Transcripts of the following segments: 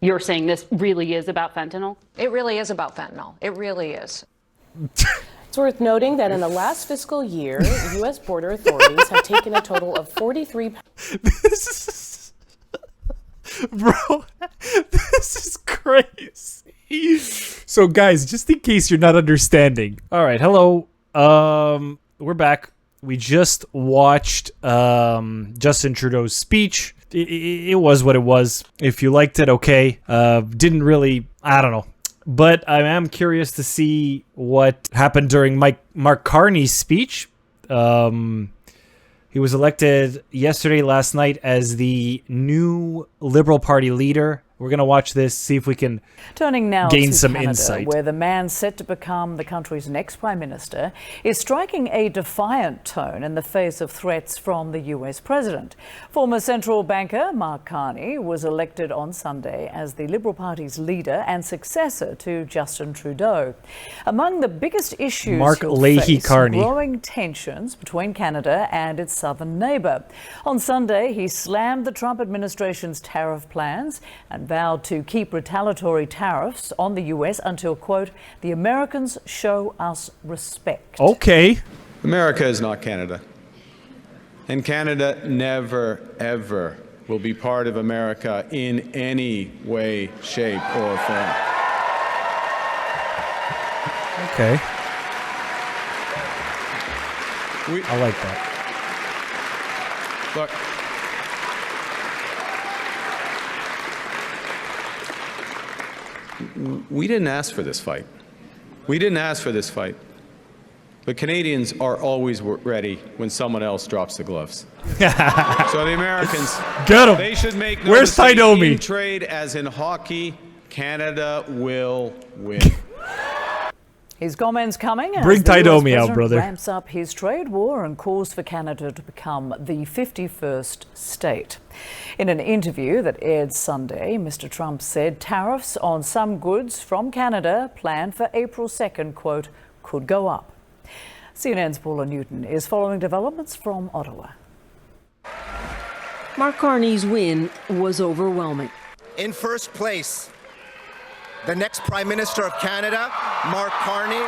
You're saying this really is about fentanyl? It really is about fentanyl. It really is. It's worth noting that in the last fiscal year, U.S. border authorities have taken a total of 43... Bro, this is crazy. So guys, just in case you're not understanding. All right, hello. We're back. We just watched Justin Trudeau's speech. It was what it was. If you liked it, okay. Didn't really, I don't know. But I am curious to see what happened during Mark Carney's speech. He was elected last night as the new Liberal Party leader. We're going to watch this, see if we can Turning now gain to some Canada, insight. where the man set to become the country's next prime minister is striking a defiant tone in the face of threats from the US president. Former central banker Mark Carney was elected on Sunday as the Liberal Party's leader and successor to Justin Trudeau. Among the biggest issues Mark he'll Leahy face, Carney. growing tensions between Canada and its southern neighbour. On Sunday, he slammed the Trump administration's tariff plans and vowed to keep retaliatory tariffs on the US until, quote, the Americans show us respect. Okay. America is not Canada. And Canada never, ever will be part of America in any way, shape, or form. Okay. I like that. Look. We didn't ask for this fight. We didn't ask for this fight. But Canadians are always ready when someone else drops the gloves. So the Americans, Get 'em. they should make no Where's mistake, Taidomi? in trade as in hockey, Canada will win. His comments coming as Bring the US Taidomi out, president brother. ramps up his trade war and calls for Canada to become the 51st state. In an interview that aired Sunday, Mr. Trump said tariffs on some goods from Canada planned for April 2nd, quote, could go up. CNN's Paula Newton is following developments from Ottawa. Mark Carney's win was overwhelming. In first place, the next Prime Minister of Canada, Mark Carney.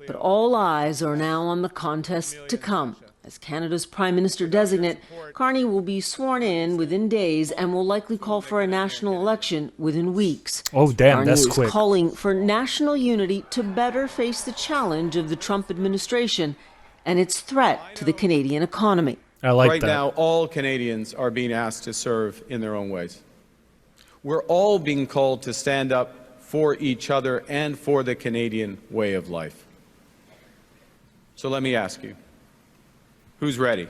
But all eyes are now on the contest to come. As Canada's Prime Minister designate, Carney will be sworn in within days and will likely call for a national election within weeks. Oh, damn, Carney that's is quick. calling for national unity to better face the challenge of the Trump administration and its threat to the Canadian economy. I like Right that. now, all Canadians are being asked to serve in their own ways. We're all being called to stand up for each other and for the Canadian way of life. So let me ask you, who's ready?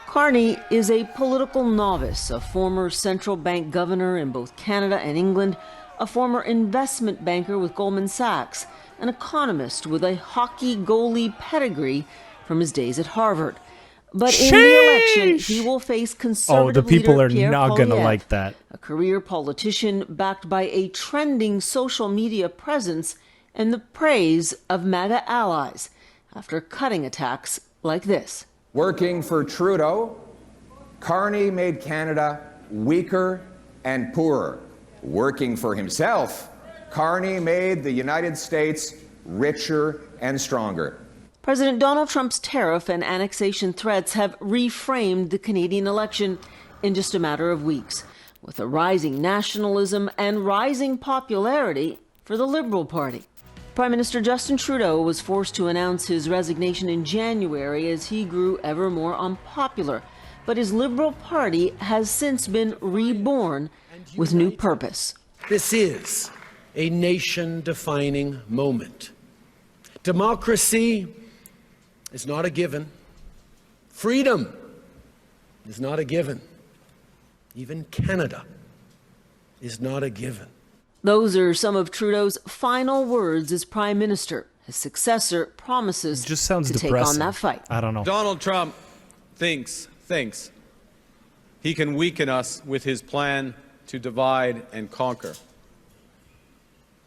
Carney is a political novice, a former central bank governor in both Canada and England, a former investment banker with Goldman Sachs, an economist with a hockey goalie pedigree from his days at Harvard. But in the election, he will face conservative Oh, the people leader are Pierre not going to Poilievre, like that. a career politician backed by a trending social media presence and the praise of MAGA allies after cutting attacks like this. Working for Trudeau, Carney made Canada weaker and poorer. Working for himself, Carney made the United States richer and stronger. President Donald Trump's tariff and annexation threats have reframed the Canadian election in just a matter of weeks, with a rising nationalism and rising popularity for the Liberal Party. Prime Minister Justin Trudeau was forced to announce his resignation in January as he grew ever more unpopular, but his Liberal Party has since been reborn with new purpose. This is a nation-defining moment. Democracy is not a given. Freedom is not a given. Even Canada is not a given. Those are some of Trudeau's final words as Prime Minister. His successor promises It just sounds to take depressing. on that fight. I don't know. Donald Trump thinks he can weaken us with his plan to divide and conquer.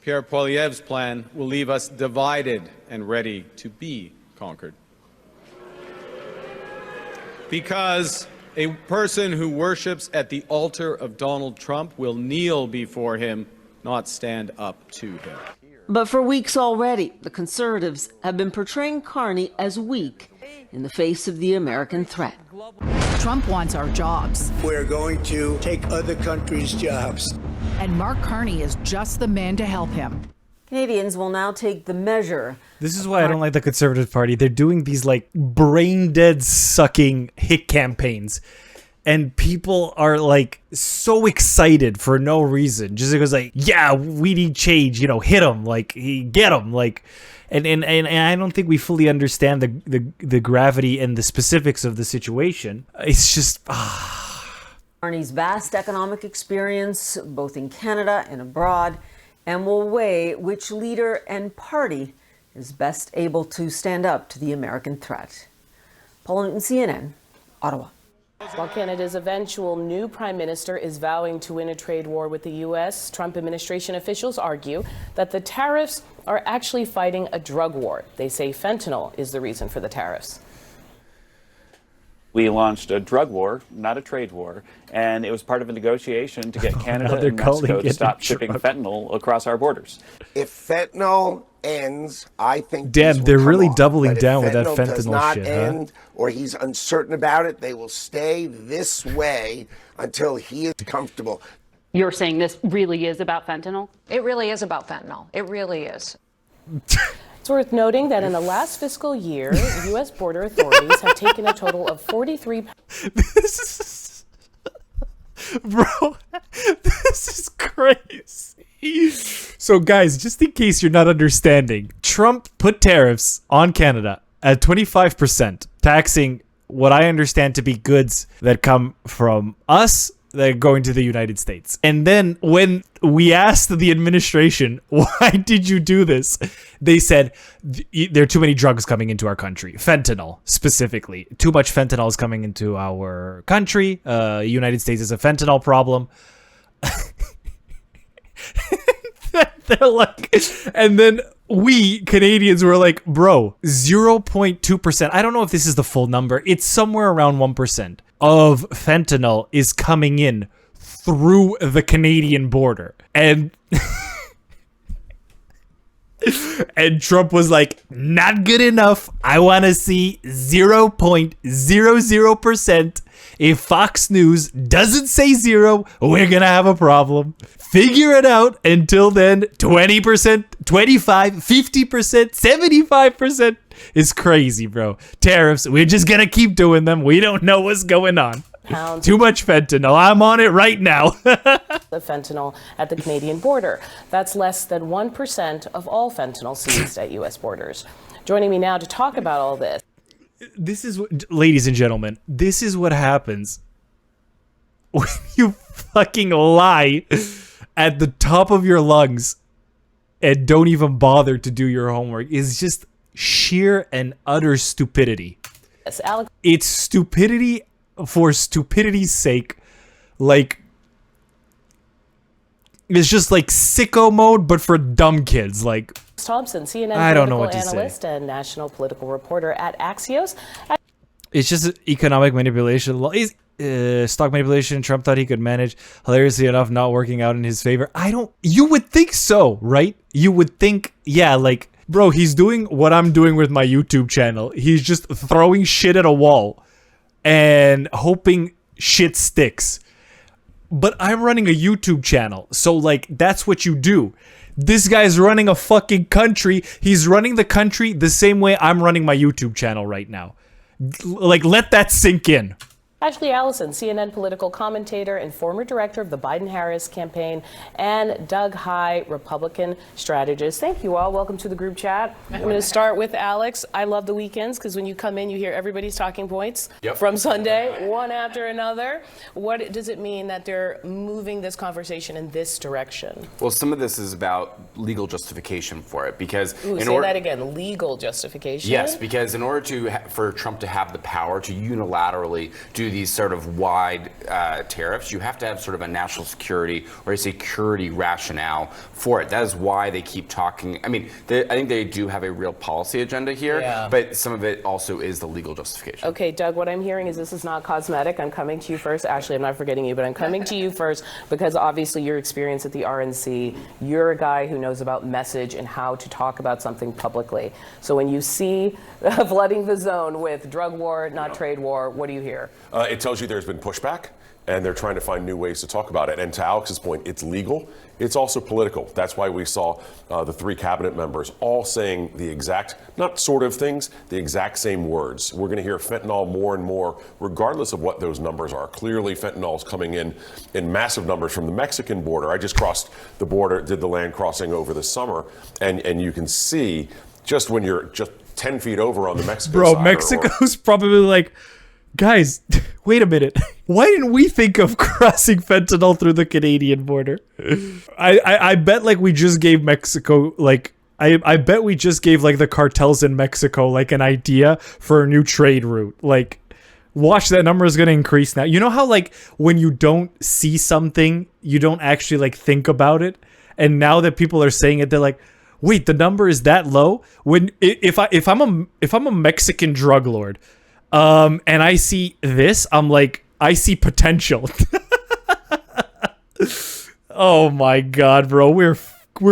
Pierre Poilievre's plan will leave us divided and ready to be conquered. Because a person who worships at the altar of Donald Trump will kneel before him not stand up to him. But for weeks already, the conservatives have been portraying Carney as weak in the face of the American threat. Trump wants our jobs. We're going to take other countries' jobs. And Mark Carney is just the man to help him. Canadians will now take the measure. This is why I don't like the Conservative Party. They're doing these like brain dead sucking hit campaigns. And people are like so excited for no reason. Just because like, yeah, we need change, you know, hit them, like get them, like, and I don't think we fully understand the gravity and the specifics of the situation. It's just Carney's vast economic experience, both in Canada and abroad, and will weigh which leader and party is best able to stand up to the American threat. Paula Newton, CNN, Ottawa. While Canada's eventual new prime minister is vowing to win a trade war with the U.S., Trump administration officials argue that the tariffs are actually fighting a drug war. They say fentanyl is the reason for the tariffs. We launched a drug war, not a trade war, and it was part of a negotiation to get Canada and Mexico to stop shipping fentanyl across our borders. If fentanyl ends, I think damn, they're really doubling but down if with that fentanyl does not fentanyl shit, end, or he's uncertain about it, they will stay this way until he is comfortable. You're saying this really is about fentanyl? It really is about fentanyl. It really is. It's worth noting that in the last fiscal year, U.S. border authorities have taken a total of 43... Bro, this is crazy. So guys, just in case you're not understanding, Trump put tariffs on Canada at 25%, taxing what I understand to be goods that come from us that are going to the United States. And then when we asked the administration, why did you do this? They said, there are too many drugs coming into our country. Fentanyl, specifically. Too much fentanyl is coming into our country. United States is a fentanyl problem. They're like, and then we Canadians were like, bro, 0.2%. I don't know if this is the full number. It's somewhere around 1% of fentanyl is coming in through the Canadian border. And and Trump was like, not good enough. I want to see 0.00%. If Fox News doesn't say 0, we're going to have a problem. Figure it out. Until then, 20%, 25, 50%, 75% is crazy, bro. Tariffs, we're just going to keep doing them. We don't know what's going on. Too much fentanyl. I'm on it right now. The fentanyl at the Canadian border. That's less than 1% of all fentanyl seized at U.S. borders. Joining me now to talk about all this. This is what, ladies and gentlemen, this is what happens when you fucking lie at the top of your lungs and don't even bother to do your homework. It's just sheer and utter stupidity. Yes, Alex. It's stupidity for stupidity's sake. Like, it's just like sicko mode, but for dumb kids. Like, Thompson, CNN I don't know political what to analyst and national political reporter at Axios. It's just economic manipulation. Stock manipulation. Trump thought he could manage. Hilariously enough, not working out in his favor. You would think so, right? You would think, yeah, like, bro, he's doing what I'm doing with my YouTube channel. He's just throwing shit at a wall and hoping shit sticks. But I'm running a YouTube channel, so like, that's what you do. This guy's running a fucking country. He's running the country the same way I'm running my YouTube channel right now. Like, let that sink in. Ashley Allison, CNN political commentator and former director of the Biden-Harris campaign, and Doug High, Republican strategist. Thank you all. Welcome to the group chat. I'm going to start with Alex. I love the weekends because when you come in, you hear everybody's talking points from Sunday, one after another. What does it mean that they're moving this conversation in this direction? Well, some of this is about, legal justification for it, because Ooh, say that again, legal justification? Yes, because in order for Trump to have the power to unilaterally do these sort of wide tariffs, you have to have sort of a national security or a security rationale for it. That is why they keep talking. I mean, I think they do have a real policy agenda here, but some of it also is the legal justification. Okay, Doug, what I'm hearing is this is not cosmetic. I'm coming to you first. Ashley, I'm not forgetting you, but I'm coming to you first because obviously your experience at the RNC, you're a guy who knows about message and how to talk about something publicly. So when you see flooding the zone with drug war, not trade war, what do you hear? It tells you there's been pushback, and they're trying to find new ways to talk about it. And to Alex's point, it's legal. It's also political. That's why we saw the 3 cabinet members all saying the exact, not sort of things, the exact same words. We're going to hear fentanyl more and more, regardless of what those numbers are. Clearly, fentanyl is coming in massive numbers from the Mexican border. I just crossed the border, did the land crossing over the summer, and you can see just when you're just 10 feet over on the Mexico side. Bro, Mexico's probably like, guys, wait a minute. Why didn't we think of crossing fentanyl through the Canadian border? I bet like we just gave Mexico like I bet we just gave like the cartels in Mexico like an idea for a new trade route. Like, watch, that number is going to increase now. You know how like when you don't see something, you don't actually like think about it, and now that people are saying it, they're like, wait, the number is that low? When if I'm a Mexican drug lord, and I see this, I'm like, I see potential. Oh my God, bro, we're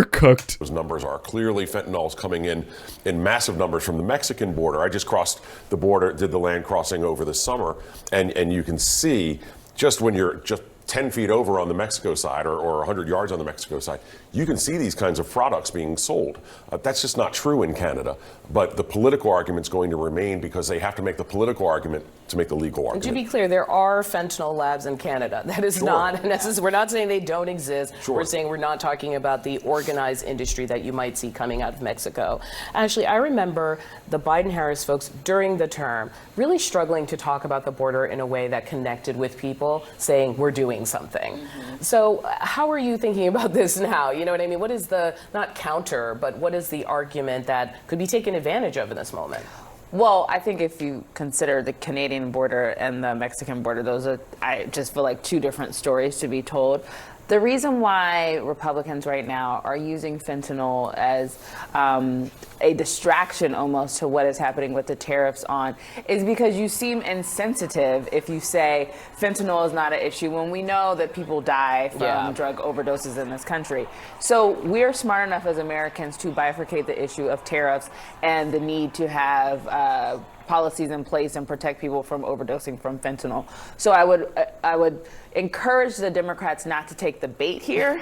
cooked. Those numbers are clearly fentanyl's coming in massive numbers from the Mexican border. I just crossed the border, did the land crossing over the summer, and you can see just when you're just 10 feet over on the Mexico side or 100 yards on the Mexico side, you can see these kinds of products being sold. That's just not true in Canada. But the political argument's going to remain because they have to make the political argument to make the legal argument. And to be clear, there are fentanyl labs in Canada. That is not necessary. We're not saying they don't exist. We're saying we're not talking about the organized industry that you might see coming out of Mexico. Actually, I remember the Biden-Harris folks during the term really struggling to talk about the border in a way that connected with people, saying we're doing something. So how are you thinking about this now? You know what I mean? What is the, not counter, but what is the argument that could be taken advantage of in this moment? Well, I think if you consider the Canadian border and the Mexican border, those are, I just feel like, two different stories to be told. The reason why Republicans right now are using fentanyl as a distraction almost to what is happening with the tariffs on is because you seem insensitive if you say fentanyl is not an issue when we know that people die from drug overdoses in this country. So we're smart enough as Americans to bifurcate the issue of tariffs and the need to have policies in place and protect people from overdosing from fentanyl. So I would encourage the Democrats not to take the bait here.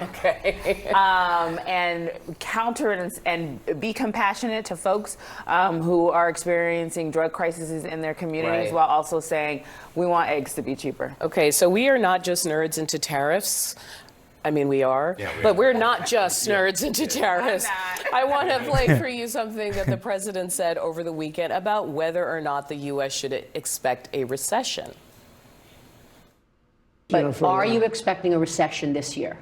And counter it and be compassionate to folks who are experiencing drug crises in their communities while also saying we want eggs to be cheaper. Okay, so we are not just nerds into tariffs. I mean, we are, but we're not just nerds into tariffs. I want to play for you something that the president said over the weekend about whether or not the U.S. should expect a recession. But are you expecting a recession this year?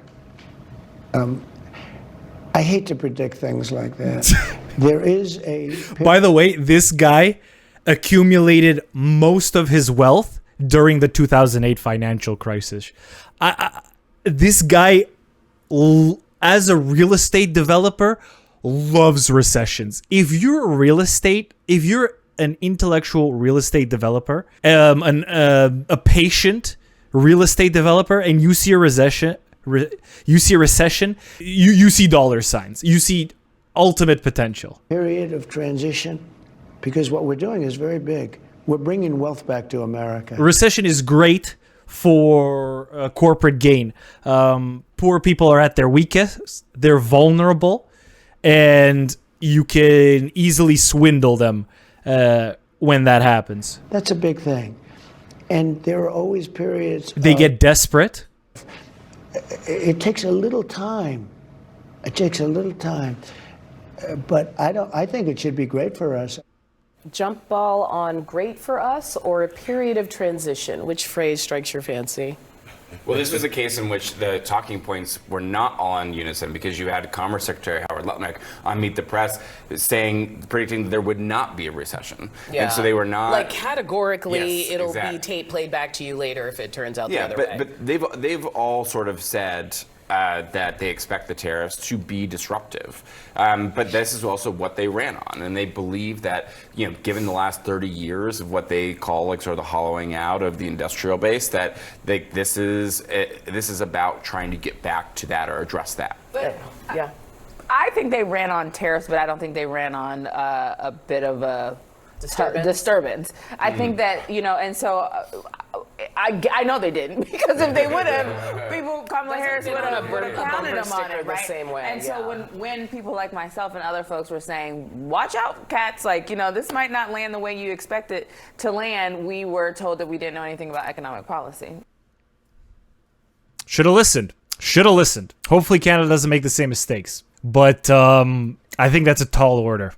I hate to predict things like that. There is a... By the way, this guy accumulated most of his wealth during the 2008 financial crisis. This guy, as a real estate developer, loves recessions. If you're an intellectual real estate developer, a patient real estate developer, and you see a recession, you see dollar signs. You see ultimate potential. Period of transition, because what we're doing is very big. We're bringing wealth back to America. Recession is great for corporate gain. Poor people are at their weakest, they're vulnerable, and you can easily swindle them when that happens. That's a big thing. And there are always periods. They get desperate. It takes a little time. It takes a little time. But I think it should be great for us. Jump ball on great for us or a period of transition? Which phrase strikes your fancy? Well, this was a case in which the talking points were not all in unison because you had Commerce Secretary Howard Lutnick on Meet the Press predicting that there would not be a recession. Yeah. And so they were not... Like, categorically, Yes, it'll exactly. be tape played back to you later if it turns out the Yeah, other way. but they've all sort of said that they expect the tariffs to be disruptive. But this is also what they ran on. And they believe that, given the last 30 years of what they call like sort of the hollowing out of the industrial base, that this is about trying to get back to that or address that. Yeah. I think they ran on tariffs, but I don't think they ran on a bit of a disturbance. I think that, and so I know they didn't, because if they would have, Kamala Harris would have counted them on it, right? The same way, and so when people like myself and other folks were saying, watch out, cats, like, this might not land the way you expect it to land, we were told that we didn't know anything about economic policy. Should have listened. Hopefully Canada doesn't make the same mistakes. But I think that's a tall order.